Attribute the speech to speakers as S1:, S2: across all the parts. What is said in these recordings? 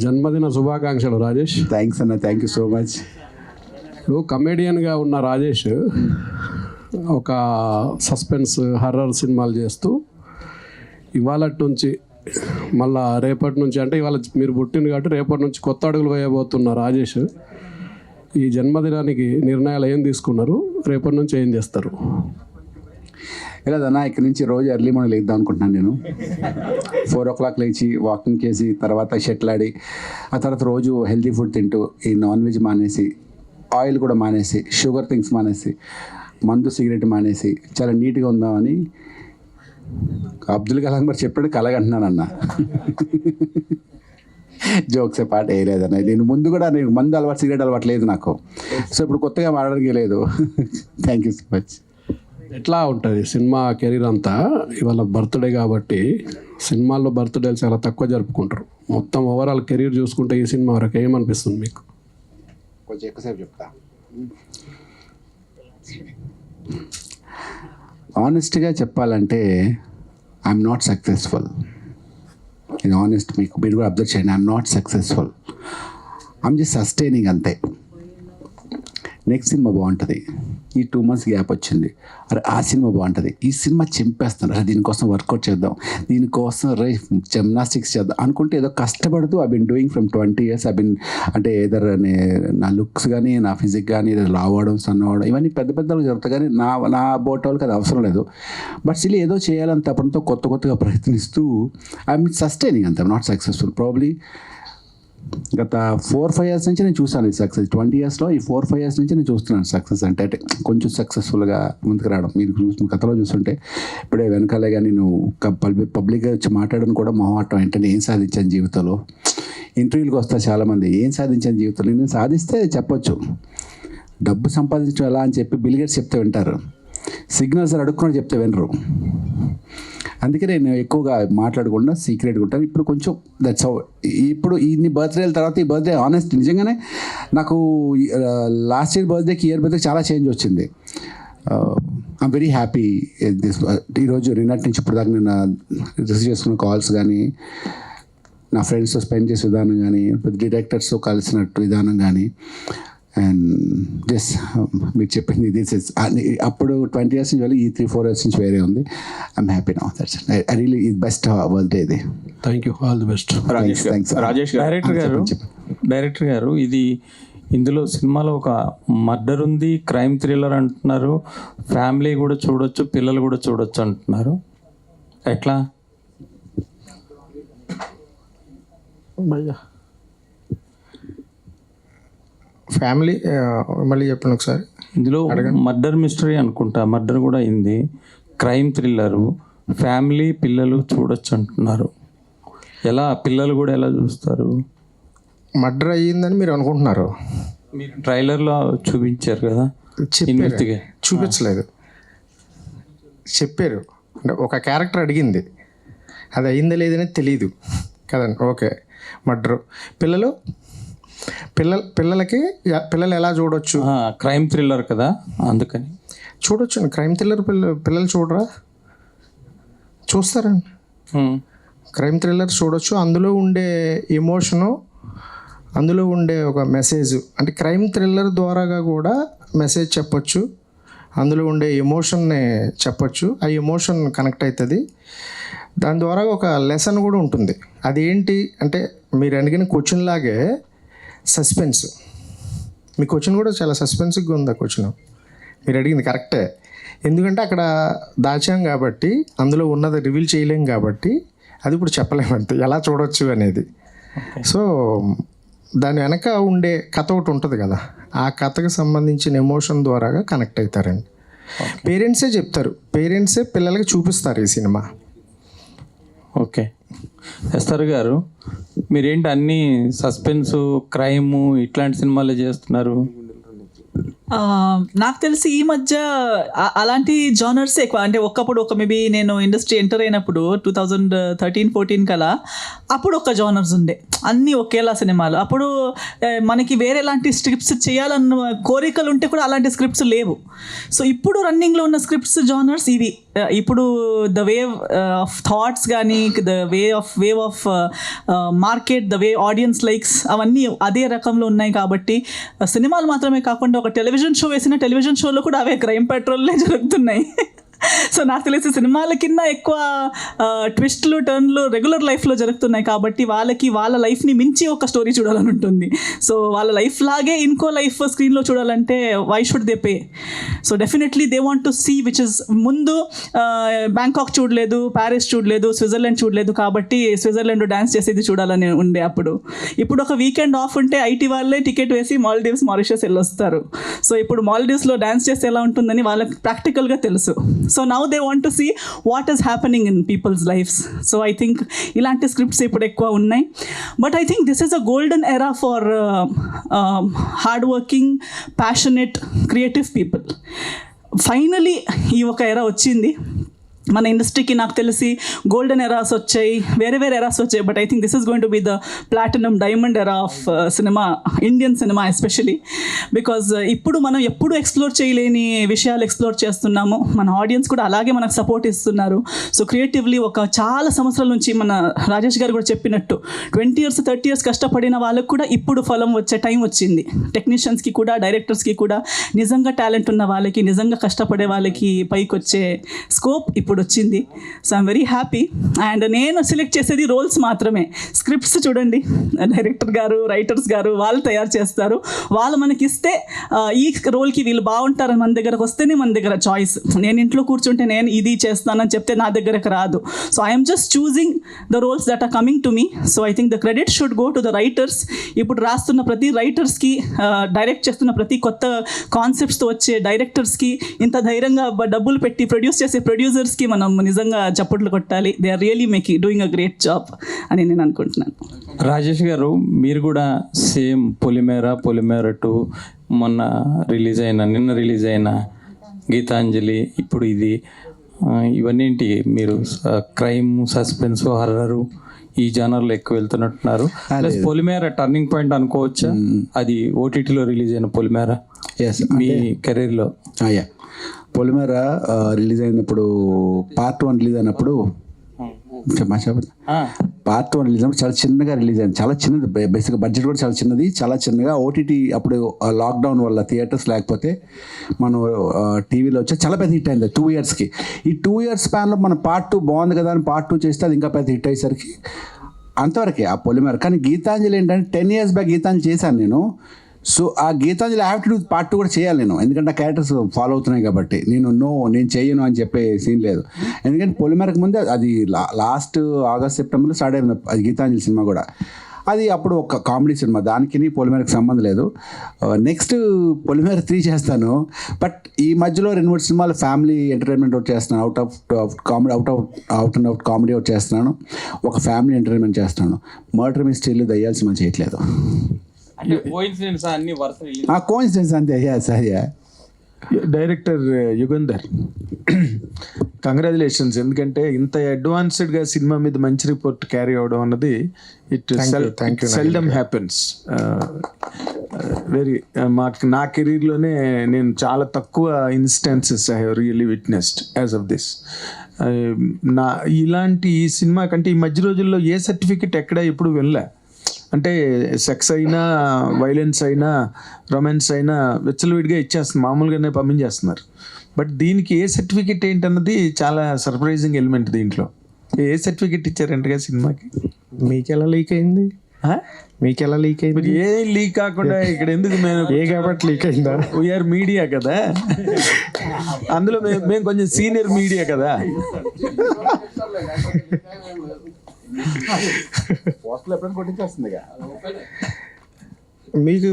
S1: జన్మదిన శుభాకాంక్షలు రాజేష్.
S2: థ్యాంక్స్ అన్న, థ్యాంక్ యూ సో మచ్.
S1: ఇప్పుడు కమెడియన్గా ఉన్న రాజేష్ ఒక సస్పెన్స్ హర్రర్ సినిమాలు చేస్తూ ఇవాళ నుంచి మళ్ళా రేపటి నుంచి అంటే ఇవాళ మీరు పుట్టింది కాబట్టి రేపటి నుంచి కొత్త అడుగులు వేయబోతున్న రాజేష్ ఈ జన్మదినానికి నిర్ణయాలు ఏం తీసుకున్నారు, రేపటి నుంచి ఏం చేస్తారు?
S2: లేదన్నా, ఇక్కడ నుంచి రోజు ఎర్లీ మార్నింగ్ లేద్దాం అనుకుంటున్నాను. నేను 4 o'clock లేచి వాకింగ్ చేసి తర్వాత షటిల్ ఆడి ఆ తర్వాత రోజు హెల్తీ ఫుడ్ తింటూ ఈ నాన్ వెజ్ మానేసి, ఆయిల్ కూడా మానేసి, షుగర్ థింగ్స్ మానేసి, మందు సిగరెట్ మానేసి చాలా నీట్గా ఉందామని అబ్దుల్ కలాం గారు చెప్పాడు, కలగంటున్నానన్న. జోక్సే పాట వేయలేదన్న. నేను ముందు కూడా నేను మందు అలవాటు, సిగరెట్ అలవాటు లేదు నాకు. సో ఇప్పుడు కొత్తగా మాడడానికి లేదు. Thank you so much.
S1: ఎట్లా ఉంటుంది సినిమా కెరీర్ అంతా? ఇవాళ బర్త్డే కాబట్టి సినిమాల్లో బర్త్డేలు చాలా తక్కువ జరుపుకుంటారు. మొత్తం ఓవరాల్ కెరీర్ చూసుకుంటే ఈ సినిమా వరకు ఏమనిపిస్తుంది మీకు?
S2: కొంచెం ఎక్కువసేపు చెప్తా. ఆనెస్ట్గా చెప్పాలంటే ఐఎమ్ నాట్ సక్సెస్ఫుల్. ఇది ఆనెస్ట్, మీకు మీరు కూడా అబ్జర్వ్ చేయండి. I'm not successful, I'm just sustaining అంతే. నెక్స్ట్ సినిమా బాగుంటుంది, ఈ 2 months గ్యాప్ వచ్చింది, అరే ఆ సినిమా బాగుంటుంది, ఈ సినిమా చింపేస్తాను, అరే దీనికోసం వర్కౌట్ చేద్దాం, దీనికోసం రే జిమ్నాస్టిక్స్ చేద్దాం అనుకుంటే ఏదో కష్టపడుతూ I been doing from 20 years. I been అంటే ఏదో నా లుక్స్ కానీ నా ఫిజిక్ కానీ ఏదో లావడం, సన్నవడం ఇవన్నీ పెద్ద పెద్దలు జరుగుతాయి, కానీ నా బోటోళ్ళకి అది అవసరం లేదు. బట్ స్టిల్ ఏదో చేయాలని తప్పడంతో కొత్తగా ప్రయత్నిస్తూ ఐఎమ్ సస్టైనింగ్ అంతే. Not successful. ప్రాబ్లీ గత 4-5 years నుంచి నేను చూసాను ఈ సక్సెస్. 20 yearsలో ఈ 4-5 years నుంచి నేను చూస్తున్నాను సక్సెస్ అంటే కొంచెం సక్సెస్ఫుల్గా ముందుకు రావడం. మీరు కథలో చూస్తుంటే ఇప్పుడే వెనకాలే కానీ నువ్వు పబ్లిక్గా వచ్చి మాట్లాడడం కూడా మొహమాటం. ఏంటంటే ఏం సాధించాను జీవితంలో, ఇంటర్వ్యూలకు వస్తారు చాలామంది, ఏం సాధించాను జీవితంలో. నేను సాధిస్తే చెప్పొచ్చు, డబ్బు సంపాదించడం ఎలా అని చెప్పి బిల్ గేట్స్ చెప్తే వింటారు, సిగ్నల్స్ అడుక్కుని చెప్తే వినరు. అందుకే నేను ఎక్కువగా మాట్లాడకుండా సీక్రెట్గా ఉంటాను. ఇప్పుడు కొంచెం దట్స్ హౌ. ఇప్పుడు ఇన్ని బర్త్డేల తర్వాత ఈ బర్త్డే ఆనెస్ట్ నిజంగానే నాకు లాస్ట్ ఇయర్ బర్త్డేకి ఇయర్ బర్త్డే చాలా చేంజ్ వచ్చింది. I'm very happy this. ఈరోజు నిన్నటి నుంచి ఇప్పుడు దాకా నేను రిసీవ్ చేసుకున్న కాల్స్ కానీ, నా ఫ్రెండ్స్తో స్పెండ్ చేసే విధానం కానీ, డైరెక్టర్స్తో కలిసినట్టు విధానం కానీ, అండ్ జస్ట్ మీరు చెప్పింది దిస్ ఇస్ అప్పుడు 20 years నుంచి వెళ్ళి ఈ 3-4 years నుంచి వేరే ఉంది. I'm happy now. That's I really ఇది బెస్ట్ బర్త్డే ఇది.
S1: Thank you, all the best.
S3: Rajesh director గారు ఇది ఇందులో సినిమాలో ఒక మర్డర్ ఉంది, క్రైమ్ థ్రిల్లర్ అంటున్నారు, ఫ్యామిలీ కూడా చూడొచ్చు, పిల్లలు కూడా చూడొచ్చు అంటున్నారు. ఎట్లా?
S4: ఫ్యామిలీ మళ్ళీ చెప్పండి ఒకసారి.
S3: ఇందులో మర్డర్ మిస్టరీ అనుకుంటా, మర్డర్ కూడా అయింది, క్రైమ్ థ్రిల్లరు, ఫ్యామిలీ పిల్లలు చూడొచ్చు అంటున్నారు. ఎలా పిల్లలు కూడా ఎలా చూస్తారు?
S4: మర్డర్ అయ్యిందని మీరు అనుకుంటున్నారు?
S3: మీరు ట్రైలర్లో చూపించారు కదా.
S4: చూపించలేదు, చెప్పారు. అంటే ఒక క్యారెక్టర్ అడిగింది, అది అయిందా లేదనేది తెలియదు కదండి. ఓకే, మర్డరు పిల్లలకి పిల్లలు ఎలా చూడొచ్చు?
S3: క్రైమ్ థ్రిల్లర్ కదా, అందుకని
S4: చూడొచ్చు. క్రైమ్ థ్రిల్లర్ పిల్లలు చూడరా? చూస్తారండి. క్రైమ్ థ్రిల్లర్ చూడొచ్చు. అందులో ఉండే ఎమోషను, అందులో ఉండే ఒక మెసేజ్, అంటే క్రైమ్ థ్రిల్లర్ ద్వారాగా కూడా మెసేజ్ చెప్పొచ్చు, అందులో ఉండే ఎమోషన్ని చెప్పొచ్చు. ఆ ఎమోషన్ కనెక్ట్ అవుతుంది, దాని ద్వారా ఒక లెసన్ కూడా ఉంటుంది. అదేంటి అంటే మీరు అడిగిన క్వశ్చన్ లాగే సస్పెన్స్. మీ క్వశ్చన్ కూడా చాలా సస్పెన్స్గా ఉంది. ఆ క్వశ్చన్ మీరు అడిగింది కరెక్టే, ఎందుకంటే అక్కడ దాచాం కాబట్టి, అందులో ఉన్నది రివీల్ చేయలేం కాబట్టి అది ఇప్పుడు చెప్పలేము అంతే ఎలా చూడవచ్చు అనేది. సో దాని వెనక ఉండే కథ ఒకటి ఉంటుంది కదా, ఆ కథకు సంబంధించిన ఎమోషన్ ద్వారాగా కనెక్ట్ అవుతారండి. పేరెంట్సే చెప్తారు, పేరెంట్సే పిల్లలకి చూపిస్తారు ఈ సినిమా.
S3: ఓకే, ఎస్ఆర్ గారు మీరేంటి అన్నీ సస్పెన్సు, క్రైము ఇట్లాంటి సినిమాలే చేస్తున్నారు?
S5: నాకు తెలిసి ఈ మధ్య అలాంటి జానర్స్ ఎక్కువ. అంటే ఒకప్పుడు మేబీ నేను ఇండస్ట్రీ ఎంటర్ అయినప్పుడు 2013-14 కలా అప్పుడు ఒక జానర్స్ ఉండే, అన్నీ ఒకేలా సినిమాలు. అప్పుడు మనకి వేరే లాంటి స్క్రిప్ట్స్ చేయాలన్న కోరికలు ఉంటే కూడా అలాంటి స్క్రిప్ట్స్ లేవు. సో ఇప్పుడు రన్నింగ్లో ఉన్న స్క్రిప్ట్స్ జానర్స్ ఇవి. ఇప్పుడు ద వేవ్ ఆఫ్ థాట్స్ కానీ, the wave of market, the way audience likes, అవన్నీ అదే రకంలో ఉన్నాయి. కాబట్టి సినిమాలు మాత్రమే కాకుండా ఒక టెలివిజన్ షో వేసిన టెలివిజన్ షోలో కూడా అవే క్రైమ్ పెట్రోల్లే జరుగుతున్నాయి. సో నాకు తెలిసి సినిమాల కింద ఎక్కువ ట్విస్ట్లు టర్న్లు రెగ్యులర్ లైఫ్లో జరుగుతున్నాయి. కాబట్టి వాళ్ళ లైఫ్ని మించి ఒక స్టోరీ చూడాలని ఉంటుంది. సో వాళ్ళ లైఫ్ లాగే ఇంకో లైఫ్ స్క్రీన్లో చూడాలంటే why should they pay? So definitely they want to see which is, ముందు బ్యాంకాక్ చూడలేదు, ప్యారిస్ చూడలేదు, స్విట్జర్లాండ్ చూడలేదు, కాబట్టి స్విట్జర్లాండ్ డాన్స్ చేసేది చూడాలని ఉండే. ఇప్పుడు ఒక వీకెండ్ ఆఫ్ ఉంటే ఐటీ వాళ్ళే టికెట్ వేసి మాల్దీవ్స్, మారిషస్ వెళ్ళొస్తారు. సో ఇప్పుడు మాల్దీవ్స్లో డాన్స్ చేస్తే ఎలా ఉంటుందని వాళ్ళకి ప్రాక్టికల్గా తెలుసు. So now they want to see what is happening in peoples lifes. So I think ఇలాంటి స్క్రిప్ట్స్ ఇప్పుడు ఎక్కువ ఉన్నాయి. But I think this is a golden era for hard working, passionate, creative people. Finally ఈ ఒక ఎరా వచ్చింది మన ఇండస్ట్రీకి. నాకు తెలిసి గోల్డెన్ ఎరాస్ వచ్చాయి, వేరే ఎరాస్ వచ్చాయి. But I think this is going to be the platinum diamond era of cinema, Indian cinema especially. Because ఇప్పుడు మనం ఎప్పుడు ఎక్స్ప్లోర్ చేయలేని విషయాలు ఎక్స్ప్లోర్ చేస్తున్నాము. మన ఆడియన్స్ కూడా అలాగే మనకు సపోర్ట్ ఇస్తున్నారు. సో క్రియేటివ్లీ ఒక చాలా సంవత్సరాల నుంచి మన రాజేష్ గారు కూడా చెప్పినట్టు 20 years 30 years కష్టపడిన వాళ్ళకు కూడా ఇప్పుడు ఫలం వచ్చే టైం వచ్చింది. టెక్నీషియన్స్కి కూడా, డైరెక్టర్స్కి కూడా, నిజంగా టాలెంట్ ఉన్న వాళ్ళకి, నిజంగా కష్టపడే వాళ్ళకి పైకి వచ్చే స్కోప్ ఇప్పుడు వచ్చింది. So I'm very happy. And నేను సెలెక్ట్ చేసేది రోల్స్ మాత్రమే. స్క్రిప్ట్స్ చూడండి, డైరెక్టర్ గారు, రైటర్స్ గారు వాళ్ళు తయారు చేస్తారు. వాళ్ళు మనకి ఇస్తే ఈ రోల్కి వీళ్ళు బాగుంటారని మన దగ్గరకు వస్తేనే మన దగ్గర చాయిస్. నేను ఇంట్లో కూర్చుంటే నేను ఇది చేస్తానని చెప్తే నా దగ్గరకు రాదు. So I'm just choosing the roles that are coming to me. So I think the credit should go to the writers. ఇప్పుడు రాస్తున్న ప్రతి రైటర్స్కి, డైరెక్ట్ చేస్తున్న ప్రతి కొత్త కాన్సెప్ట్స్తో వచ్చే డైరెక్టర్స్కి, ఇంత ధైర్యంగా డబ్బులు పెట్టి ప్రొడ్యూస్ చేసే ప్రొడ్యూసర్స్కి మనం నిజంగా చప్పట్లు కొట్టాలి. They are really doing a great job అని నేను అనుకుంటున్నాను.
S3: రాజేష్ గారు, మీరు కూడా సేమ్ పొలిమేర 2 నిన్న రిలీజ్ అయిన గీతాంజలి, ఇప్పుడు ఇది, ఇవన్నీ మీరు క్రైమ్, సస్పెన్స్, హర్రరు ఈ జానర్లో ఎక్కువ వెళ్తున్నట్టున్నారు. ప్లస్ పొలిమేర టర్నింగ్ పాయింట్ అనుకోవచ్చా? అది ఓటీటీలో రిలీజ్ అయిన పొలిమేర మీ కెరీర్లో.
S2: పొలిమేర రిలీజ్ అయినప్పుడు పార్ట్ 1 రిలీజ్ అయినప్పుడు పార్ట్ 1 రిలీజ్ అయినప్పుడు చాలా చిన్నగా రిలీజ్ అయింది. చాలా చిన్నది, బేసిక్గా బడ్జెట్ కూడా చాలా చిన్నది, చాలా చిన్నగా. ఓటీటీ అప్పుడు లాక్డౌన్ వల్ల థియేటర్స్ లేకపోతే మనం టీవీలో వచ్చి చాలా పెద్ద హిట్ అయింది 2 yearsకి. ఈ 2 years స్పాన్లో మనం పార్ట్ 2 బాగుంది కదా అని పార్ట్ 2 చేస్తే అది ఇంకా పెద్ద హిట్ అయ్యేసరికి అంతవరకే ఆ పొలిమేర. కానీ గీతాంజలి ఏంటంటే 10 years బ్యాక్ గీతాంజలి చేశాను నేను. సో ఆ Geethanjali have to do part 2 కూడా చేయాలి నేను, ఎందుకంటే ఆ క్యారెక్టర్స్ ఫాలో అవుతున్నాయి కాబట్టి. నేను చేయను అని చెప్పే సీన్ లేదు. ఎందుకంటే పొలిమేరకు ముందే అది లాస్ట్ August Septemberలో స్టార్ట్ అయింది అది గీతాంజలి సినిమా కూడా. అది అప్పుడు ఒక కామెడీ సినిమా, దానికి పొలిమేరకు సంబంధం లేదు. నెక్స్ట్ పొలిమేర 3 చేస్తాను. బట్ ఈ మధ్యలో 2-3 సినిమాలు ఫ్యామిలీ ఎంటర్టైన్మెంట్ ఒకటి చేస్తున్నాను, అవుట్ అండ్ అవుట్ కామెడీ ఒకటి చేస్తున్నాను, ఒక ఫ్యామిలీ ఎంటర్టైన్మెంట్ చేస్తున్నాను. మర్డర్ మిస్టరీలు, దయ్యాల సినిమా చేయట్లేదు. కోఇన్సిడెన్స్ అంతే. సరే
S6: డైరెక్టర్ యుగంధర్, కంగ్రాచులేషన్స్. ఎందుకంటే ఇంత అడ్వాన్స్డ్గా సినిమా మీద మంచి రిపోర్ట్ క్యారీ అవడం అన్నది ఇట్ సెల్డమ్ హ్యాపెన్స్. వెరీ నా కెరీర్లోనే నేను చాలా తక్కువ instances I have really witnessed as of this. ఇలాంటి ఈ సినిమా కంటే ఈ మధ్య రోజుల్లో ఏ సర్టిఫికెట్ ఎక్కడ ఎప్పుడు వెళ్ళా. అంటే సెక్స్ అయినా, వైలెన్స్ అయినా, రొమాన్స్ అయినా విచ్చలవిడిగా ఇచ్చేస్తున్నారు, మామూలుగానే పంపించేస్తున్నారు. బట్ దీనికి ఏ సర్టిఫికెట్ ఏంటన్నది చాలా సర్ప్రైజింగ్ ఎలిమెంట్ దీంట్లో. ఏ సర్టిఫికెట్ ఇచ్చారంటగా సినిమాకి?
S4: మీకెలా లీక్ అయింది?
S6: ఏ లీక్ కాకుండా ఇక్కడ ఎందుకు? మేము
S4: కాబట్టి లీక్ అయిందా?
S6: వీఆర్ మీడియా కదా, అందులో మేము కొంచెం సీనియర్ మీడియా కదా.
S4: మీకు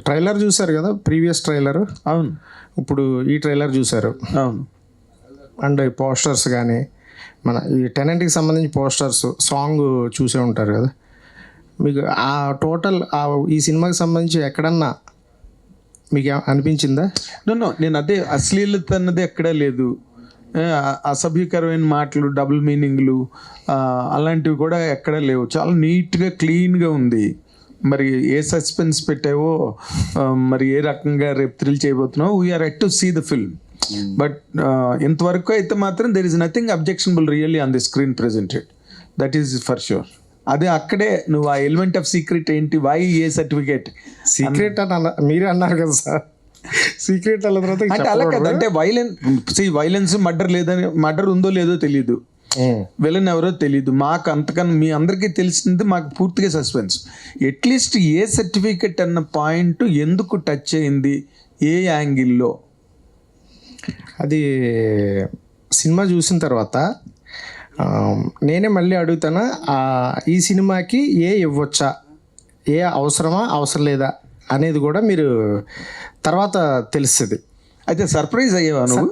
S4: ట్రైలర్ చూసారు కదా, ప్రీవియస్ ట్రైలర్.
S6: అవును.
S4: ఇప్పుడు ఈ ట్రైలర్ చూసారు.
S6: అవును.
S4: అండ్ పోస్టర్స్ కానీ, మన ఈ టెనెంట్కి సంబంధించి పోస్టర్స్, సాంగ్ చూసే ఉంటారు కదా. మీకు ఆ టోటల్ ఈ సినిమాకి సంబంధించి ఎక్కడన్నా మీకు అనిపించిందా?
S6: నో నేను అదే అశ్లీలత అన్నది ఎక్కడా లేదు. అసభ్యకరమైన మాటలు, డబుల్ మీనింగ్లు అలాంటివి కూడా ఎక్కడా లేవు. చాలా నీట్గా క్లీన్గా ఉంది. మరి ఏ సస్పెన్స్ పెట్టావో, మరి ఏ రకంగా రేపు థ్రిల్ చేయబోతున్నావు, we're yet to see the film. But ఇంతవరకు అయితే మాత్రం there is nothing objectionable really on the screen presented, that is for sure. అదే అక్కడే నువ్వు ఆ ఎలిమెంట్ ఆఫ్ సీక్రెట్ ఏంటి, వై ఏ సర్టిఫికేట్
S4: సీక్రెట్ అని మీరే అన్నారు కదా సార్. సీక్రెట్ అన్న తర్వాత
S6: అంటే అలా కదా, అంటే వైలెన్స్ మర్డర్ లేదని, మర్డర్ ఉందో లేదో తెలియదు, విలన్ ఎవరో తెలియదు మాకు. అంతకన్నా మీ అందరికీ తెలిసింది మాకు పూర్తిగా సస్పెన్స్. అట్లీస్ట్ ఏ సర్టిఫికెట్ అన్న పాయింట్ ఎందుకు టచ్ అయింది, ఏ యాంగిల్లో?
S4: అది సినిమా చూసిన తర్వాత నేనే మళ్ళీ అడుగుతానా, ఈ సినిమాకి ఏ ఇవ్వచ్చా, ఏ అవసరమా అవసరం లేదా అనేది కూడా మీరు తర్వాత తెలుస్తుంది.
S6: అయితే సర్ప్రైజ్ అయ్యావా నువ్వు?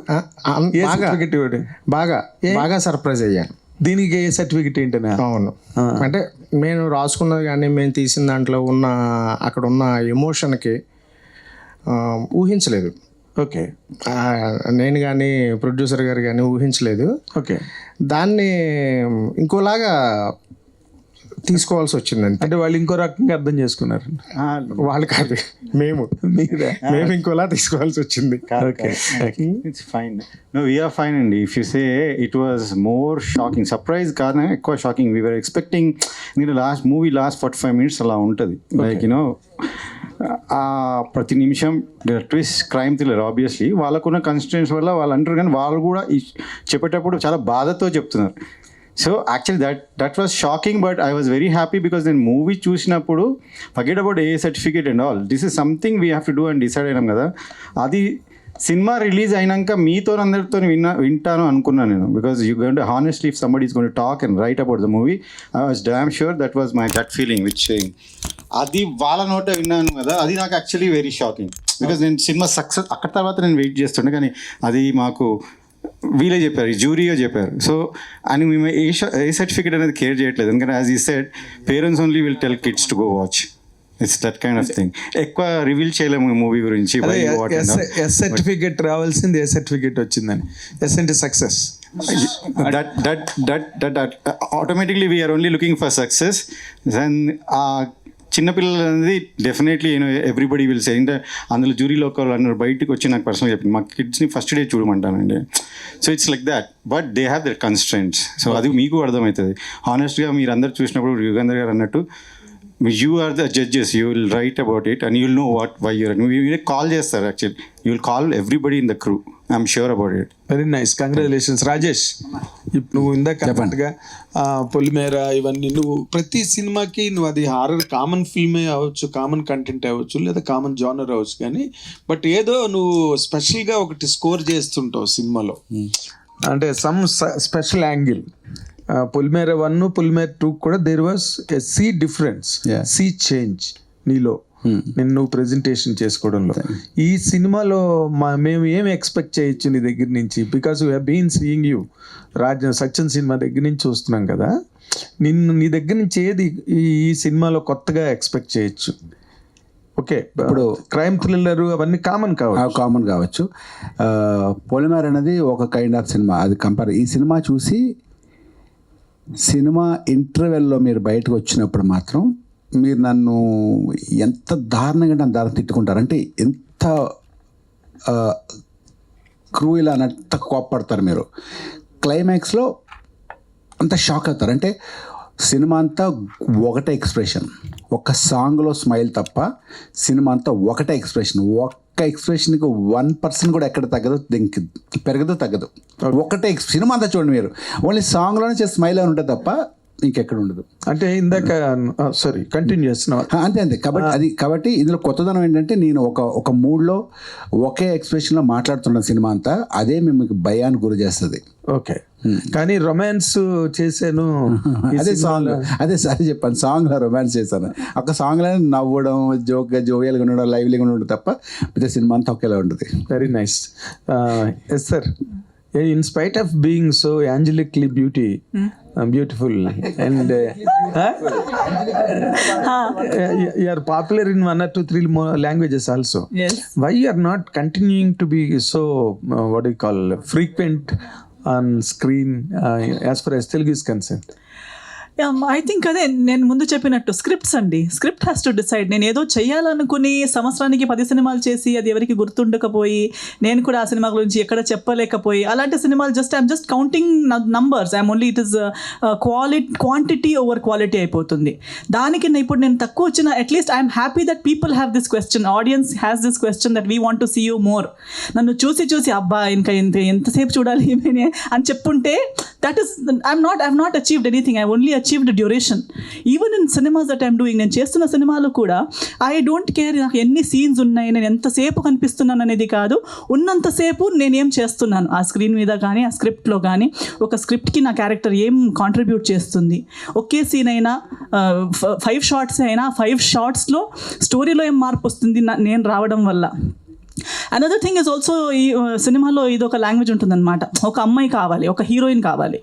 S6: ఏ సర్టిఫికెట్ ఇవ్వడు?
S4: బాగా సర్ప్రైజ్ అయ్యాను.
S6: దీనికి ఏ సర్టిఫికెట్ ఏంటనే?
S4: అవును, అంటే నేను రాసుకున్నది కానీ మేము తీసిన దాంట్లో ఉన్న అక్కడ ఉన్న ఎమోషన్కి ఊహించలేదు.
S6: ఓకే,
S4: నేను కానీ ప్రొడ్యూసర్ గారు కానీ ఊహించలేదు.
S6: ఓకే,
S4: దాన్ని ఇంకోలాగా తీసుకోవాల్సి వచ్చిందంటే.
S6: అంటే వాళ్ళు ఇంకో రకంగా అర్థం చేసుకున్నారు.
S4: వాళ్ళు కాదు, మేము ఇంకోలా తీసుకోవాల్సి వచ్చింది.
S7: It's fine. No, we're fine అండి. If you say it was more shocking, surprise కాదు, ఎక్కువ షాకింగ్. వీ వర్ ఎక్స్పెక్టింగ్ మీరు లాస్ట్ 45 minutes అలా ఉంటుంది. లైక్ యూనో ప్రతి నిమిషం ట్విస్ట్, క్రైమ్ థ్రిల్లర్. ఆబ్వియస్లీ వాళ్ళకున్న కన్స్టెంట్స్ వల్ల వాళ్ళు అంటారు, కానీ వాళ్ళు కూడా చెప్పేటప్పుడు చాలా బాధతో చెప్తున్నారు. So actually that was shocking, but I was very happy because నేను మూవీ చూసినప్పుడు forget about a certificate and all, this is something we have to do అని డిసైడ్ అయినాం కదా. అది సినిమా రిలీజ్ అయినాక మీతో అందరితో వింటాను అనుకున్నాను నేను. Because you going to honestly if somebody is going to talk and write about the movie, I was damn sure that was my gut feeling which అది వాళ్ళ నోట విన్నాను కదా. అది నాకు యాక్చువల్లీ వెరీ షాకింగ్ బికాస్ నేను సినిమా సక్సెస్ అక్కడ తర్వాత నేను వెయిట్ చేస్తుండే, కానీ అది మాకు వీళ్ళే చెప్పారు, జ్యూరీగా చెప్పారు. సో అని మేము ఏ సర్టిఫికేట్ అనేది కేర్ చేయట్లేదు, ఎందుకంటే as I said parents only will tell kids to go watch. It's that kind of thing. ఎక్కువ రివీల్ చేయలేము మూవీ గురించి.
S6: ఎస్ సర్టిఫికేట్ రావాల్సింది ఏ సర్టిఫికేట్ వచ్చిందని. ఎస్ అంటే success.
S7: That automatically we are only looking for success. And చిన్నపిల్లలు అనేది definitely everybody will say. అంటే అందులో జ్యూరీలో ఒక అన్నారు, బయటకు వచ్చి నాకు పర్సనల్ చెప్పింది, మా కిడ్స్ని ఫస్ట్ డే చూడమంటానండి. So it's like that, but they have their constraints. So అది మీకు అర్థమవుతుంది. హానెస్ట్గా మీరు అందరు చూసినప్పుడు యుగంధర్ గారు అన్నట్టు you are the judges, you will write about it and you will know what why your. మీరు కాల్ చేస్తారు actually, you will call everybody in the crew. I'm sure about it.
S6: Very nice, congratulations. Rajesh, ఇప్పుడు నువ్వు ఇందాక చెప్పండిగా పొలిమేర ఇవన్నీ, నువ్వు ప్రతి సినిమాకి నువ్వు అది హారర్ కామన్ ఫిల్మే అవ్వచ్చు, కామన్ కంటెంట్ అవ్వచ్చు, లేదా కామన్ జానర్ అవ్వచ్చు, కానీ బట్ ఏదో నువ్వు స్పెషల్గా ఒకటి స్కోర్ చేస్తుంటావు సినిమాలో, అంటే some special angle. Polimera 1, Polimera 2 కూడా there was a sea difference, sea change నీలో నువ్వు ప్రెజెంటేషన్ చేసుకోవడంలో. ఈ సినిమాలో మేము ఏమి ఎక్స్పెక్ట్ చేయొచ్చు నీ దగ్గర నుంచి? Because we have been seeing you Satyam సినిమా దగ్గర నుంచి చూస్తున్నాం కదా, నీ దగ్గర నుంచి ఏది ఈ సినిమాలో కొత్తగా ఎక్స్పెక్ట్ చేయొచ్చు? ఓకే, ఇప్పుడు క్రైమ్ థ్రిల్లర్ అవన్నీ కామన్
S2: కావచ్చు. పొలిమేర అనేది ఒక కైండ్ ఆఫ్ సినిమా, అది ఈ సినిమా చూసి సినిమా ఇంటర్వెల్లో మీరు బయటకు వచ్చినప్పుడు మాత్రం మీరు నన్ను ఎంత దారుణంగా నన్ను దారుణంగా తిట్టుకుంటారు, అంటే ఎంత క్రూయల్ అన్నట్టు కోప్పడతారు మీరు. క్లైమాక్స్లో అంత షాక్ అవుతారు. అంటే సినిమా అంతా ఒకటే ఎక్స్ప్రెషన్, ఒక సాంగ్లో స్మైల్ తప్ప సినిమా అంతా ఒకటే ఎక్స్ప్రెషన్. ఒక్క ఎక్స్ప్రెషన్కి 1% కూడా ఎక్కడ తగ్గదు, పెరగదు, తగ్గదు. ఒకటే సినిమా అంతా చూడండి మీరు, ఓన్లీ సాంగ్లోనే స్మైల్ అని ఉంటుంది తప్ప ఇంకెక్కడ ఉండదు.
S6: అంటే ఇందాక సారీ కంటిన్యూ చేస్తున్నావు.
S2: అంతే కాబట్టి ఇందులో కొత్తదనం ఏంటంటే నేను ఒక మూడ్లో ఒకే ఎక్స్ప్రెషన్లో మాట్లాడుతున్న సినిమా అంతా, అదే మీకు భయానికి గురి చేస్తుంది.
S6: ఓకే, కానీ రొమాన్స్ చేశాను,
S2: అదే చెప్పాను, సాంగ్లో రొమాన్స్ చేశాను. ఒక సాంగ్లో నవ్వడం, జోవియల్గా ఉండడం, లైవ్లీగా ఉండడం తప్ప పెద్ద సినిమా అంతా ఒకేలా ఉంటుంది.
S6: Very nice. Yes sir, in spite of being so angelically beauty, beautiful and you are popular in 1 or 2 3 more languages also.
S5: Yes.
S6: Why you are not continuing to be so what do you call frequent on screen as far as Telugu is concerned?
S5: I think అదే నేను ముందు చెప్పినట్టు scripts అండి. Script has to decide. నేను ఏదో చేయాలనుకుని సంవత్సరానికి 10 సినిమాలు చేసి అది ఎవరికి గుర్తుండకపోయి నేను కూడా ఆ సినిమా గురించి ఎక్కడ చెప్పలేకపోయి అలాంటి సినిమాలు I'm just counting numbers. I'm only it is quantity over quality అయిపోతుంది. దానికి ఇప్పుడు నేను తక్కువ వచ్చిన at least I'm happy that people have this question, audience has this question that we want to see you more. నన్ను చూసి అబ్బా ఇంకా ఎంతసేపు చూడాలి ఏమని అని చెప్పుంటే that is I'm not achieved anything. I only achieved duration. Even in cinemas that I'm doing, నేను చేస్తున్న సినిమాలు కూడా ఐ డోంట్ కేర్ నాకు ఎన్ని సీన్స్ ఉన్నాయి, నేను ఎంతసేపు కనిపిస్తున్నాను అనేది కాదు, ఉన్నంతసేపు నేనేం చేస్తున్నాను ఆ స్క్రీన్ మీద కానీ ఆ స్క్రిప్ట్లో కానీ, ఒక స్క్రిప్ట్కి నా క్యారెక్టర్ ఏం కాంట్రిబ్యూట్ చేస్తుంది. ఒకే సీన్ అయినా 5 షార్ట్స్ అయినా 5 షార్ట్స్లో స్టోరీలో ఏం మార్పు వస్తుంది నేను రావడం వల్ల. అనదర్ థింగ్ ఇస్ ఆల్సో ఈ సినిమాలో ఇది ఒక లాంగ్వేజ్ ఉంటుందన్నమాట. ఒక అమ్మాయి కావాలి, ఒక హీరోయిన్ కావాలి.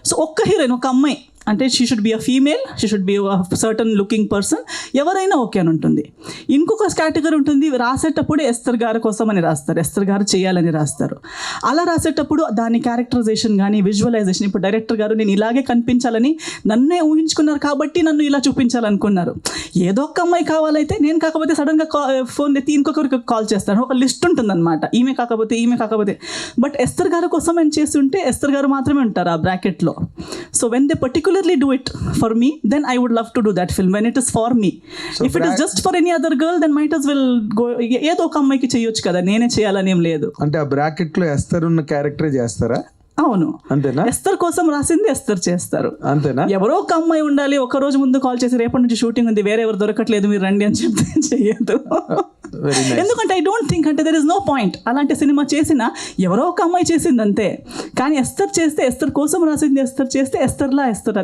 S5: సో ఒక్క హీరోయిన్, ఒక అమ్మాయి అంటే she should be a female, she should be certain looking person, ఎవరైనా ఓకే అని ఉంటుంది. ఇంకొక కేటగిరీ ఉంటుంది, రాసేటప్పుడు ఎస్తర్ గారి కోసం అని రాస్తారు, ఎస్తర్ గారు చేయాలని రాస్తారు. అలా రాసేటప్పుడు దాని క్యారెక్టరైజేషన్ కానీ విజువలైజేషన్, ఇప్పుడు డైరెక్టర్ గారు నేను ఇలాగే కనిపించాలని నన్నే ఊహించుకున్నారు కాబట్టి నన్ను ఇలా చూపించాలనుకున్నారు. ఏదో ఒక అమ్మాయి కావాలైతే నేను కాకపోతే సడన్గా ఫోన్ ఎత్తి ఇంకొకరికి కాల్ చేస్తాను, ఒక లిస్ట్ ఉంటుందన్నమాట, ఈమె కాకపోతే. బట్ ఎస్తర్ గారి కోసం అని చేసి ఉంటే ఎస్తర్ గారు మాత్రమే ఉంటారు ఆ బ్రాకెట్లో. So when they particularly do it for me, then I would love to do that film when it is for me. So if it is just for any other girl, then might as well go ఏదో ఒక అమ్మాయికి చేయొచ్చు కదా, నేనే చేయాలని ఏం లేదు.
S6: అంటే ఆ బ్రాకెట్ లో ఎస్తర్ ఉన్న క్యారెక్టరే చేస్తారా?
S5: అవును,
S6: అంతేనా?
S5: ఎస్తర్ కోసం రాసింది ఎస్తర్ చేస్తారు.
S6: అంతేనా?
S5: ఎవరో ఒక అమ్మాయి ఉండాలి, ఒక రోజు ముందు కాల్ చేసి రేపటి నుంచి షూటింగ్ ఉంది, వేరే ఎవరు దొరకట్లేదు మీరు రండి అని చెప్తే చెయ్యదు. ఎందుకంటే ఐ డోంట్ థింక్ అంటే దెర్ ఇస్ నో పాయింట్. అలాంటి సినిమా చేసినా ఎవరో ఒక అమ్మాయి చేసింది అంతే. కానీ ఎస్తర్ చేస్తే, ఎస్తర్ కోసం రాసింది ఎస్తర్ చేస్తే ఎస్తర్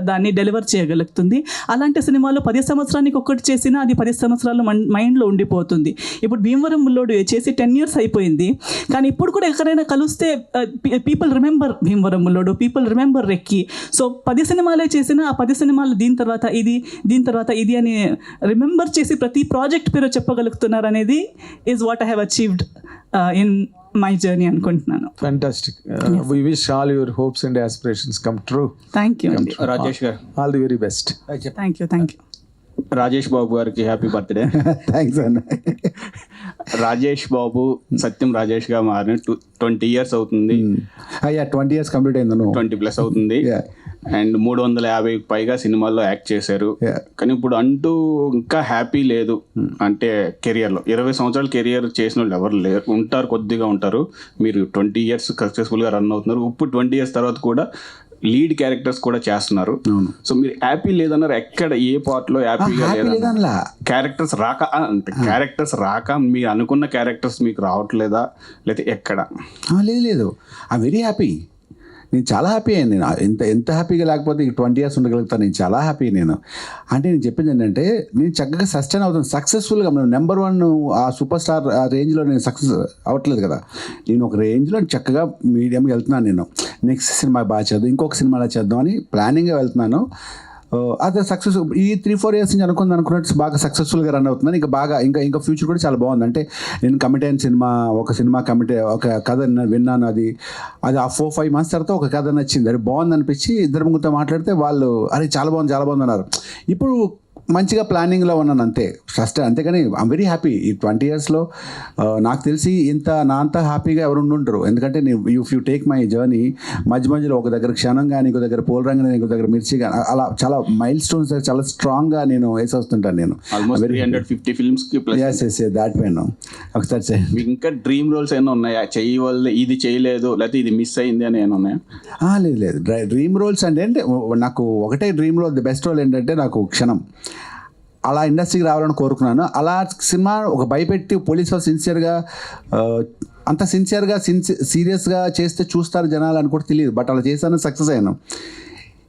S5: దాన్ని డెలివర్ చేయగలుగుతుంది. అలాంటి సినిమాలు 10 సంవత్సరానికి ఒక్కటి చేసినా అది 10 సంవత్సరాలు మైండ్లో ఉండిపోతుంది. ఇప్పుడు భీమవరం బుల్లోడు చేసి 10 years అయిపోయింది, కానీ ఇప్పుడు కూడా ఎక్కడైనా కలిస్తే people remember Bhimavaram Bullodu, people remember recce. So 10 సినిమాలే చేసినా ఆ 10 సినిమాలు దీని తర్వాత ఇది అని రిమెంబర్ చేసి ప్రతి ప్రాజెక్ట్ పేరు చెప్పగలుగుతున్నారు అనేది is what I have achieved in my journey అనుకుంటున్నాను.
S6: Fantastic. We wish all your hopes and aspirations come true.
S5: Thank you.
S7: Rajesh గారు,
S6: All the very best.
S5: Thank you.
S7: Rajesh బాబు గారికి హ్యాపీ బర్త్డే.
S2: థ్యాంక్స్ అన్న.
S7: రాజేష్ బాబు సత్యం రాజేష్ గా మారిన 20 years అవుతుంది.
S2: అయ్యా 20 years కంప్లీట్ అయింది.
S7: 20+ అవుతుంది. అండ్ 350 పైగా సినిమాల్లో యాక్ట్ చేశారు.
S2: Yeah.
S7: కానీ ఇప్పుడు అంటూ ఇంకా హ్యాపీ లేదు. అంటే కెరియర్లో 20 సంవత్సరాలు కెరియర్ చేసిన వాళ్ళు ఎవరు లేరు, ఉంటారు, కొద్దిగా ఉంటారు. మీరు 20 years సక్సెస్ఫుల్గా రన్ అవుతున్నారు. ఇప్పుడు 20 years తర్వాత కూడా లీడ్ క్యారెక్టర్స్ కూడా చేస్తున్నారు. సో మీరు హ్యాపీ లేదన్నారు, ఎక్కడ ఏ పార్ట్లో హ్యాపీగా లేదా? క్యారెక్టర్స్ రాక మీరు అనుకున్న క్యారెక్టర్స్ మీకు రావట్లేదా, లేకపోతే ఎక్కడ?
S2: లేదు, ఐ వెరీ హ్యాపీ. నేను చాలా హ్యాపీ అయ్యాను. నేను ఎంత హ్యాపీగా లేకపోతే ఈ 20 years ఉండగలుగుతాను. నేను చాలా హ్యాపీ. అంటే నేను చెప్పింది ఏంటంటే, నేను చక్కగా సస్టైన్ అవుతాను సక్సెస్ఫుల్గా. నెంబర్ 1 ఆ సూపర్ స్టార్ ఆ రేంజ్లో నేను సక్సెస్ అవ్వట్లేదు కదా. నేను ఒక రేంజ్లో చక్కగా మీడియంగా వెళ్తున్నాను. నేను నెక్స్ట్ సినిమా బాగా చేద్దాం, ఇంకొక సినిమాలో చేద్దామని ప్లానింగ్గా వెళ్తున్నాను. అదే సక్సెస్ ఈ 3-4 years నుంచి అనుకున్నట్టు బాగా సక్సెస్ఫుల్గా రన్ అవుతున్నాను. ఇంకా ఫ్యూచర్ కూడా చాలా బాగుంది. అంటే నేను కమిట్ అయిన సినిమా కమిట్ ఒక కథ విన్నాను. అది ఆ 4-5 months తర్వాత ఒక కథ నచ్చింది, అది బాగుంది అనిపించి ఇద్దరు ముగ్గురితో మాట్లాడితే వాళ్ళు అరే చాలా బాగుంది అన్నారు. ఇప్పుడు మంచిగా ప్లానింగ్లో ఉన్నాను అంతే, ఫస్ట్. అంతేగాని ఐమ్ వెరీ హ్యాపీ. ఈ 20 yearsలో నాకు తెలిసి నా అంతా హ్యాపీగా ఎవరు ఉండరు. ఎందుకంటే if you take my journey, మధ్యలో ఒక దగ్గర క్షణం కానీ, ఇంకో దగ్గర పోలరంగా, ఇంకో దగ్గర మిర్చి కానీ, అలా చాలా మైల్ స్టోన్స్ చాలా స్ట్రాంగ్గా నేను వేసి వస్తుంటాను. నేను
S7: 350 films
S2: దాట్ పైన ఒకసారి
S7: మీకు ఇంకా డ్రీమ్ రోల్స్ ఏమైనా ఉన్నాయా? చేయవల్ల ఇది చేయలేదు, లేకపోతే ఇది మిస్ అయింది అని ఏమైనా ఉన్నాయా?
S2: లేదు. డ్రీమ్ రోల్స్ అంటే నాకు ఒకటే dream role, the best role ఏంటంటే నాకు క్షణం. అలా ఇండస్ట్రీకి రావాలని కోరుకున్నాను. అలా సినిమా ఒక భయపెట్టి పోలీసు సిన్సియర్గా అంత సీరియస్గా చేస్తే చూస్తారు జనాలు అని కూడా తెలియదు. బట్ అలా చేశాను, సక్సెస్ అయ్యాను.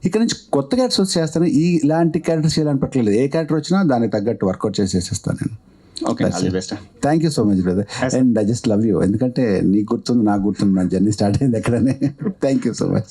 S2: ఇక్కడ నుంచి కొత్త క్యారెక్టర్స్ చేస్తాను. ఇలాంటి క్యారెక్టర్స్ చేయాలని పట్టలేదు. ఏ క్యారెక్టర్ వచ్చినా దానికి తగ్గట్టు వర్కౌట్ చేసేస్తాను నేను.
S7: Okay,
S2: thank you so much brother. And I just love you. ఎందుకంటే నీకు గుర్తుంది, నాకు గుర్తుంది, నా జర్నీ స్టార్ట్ అయింది ఎక్కడనే. Thank you so much.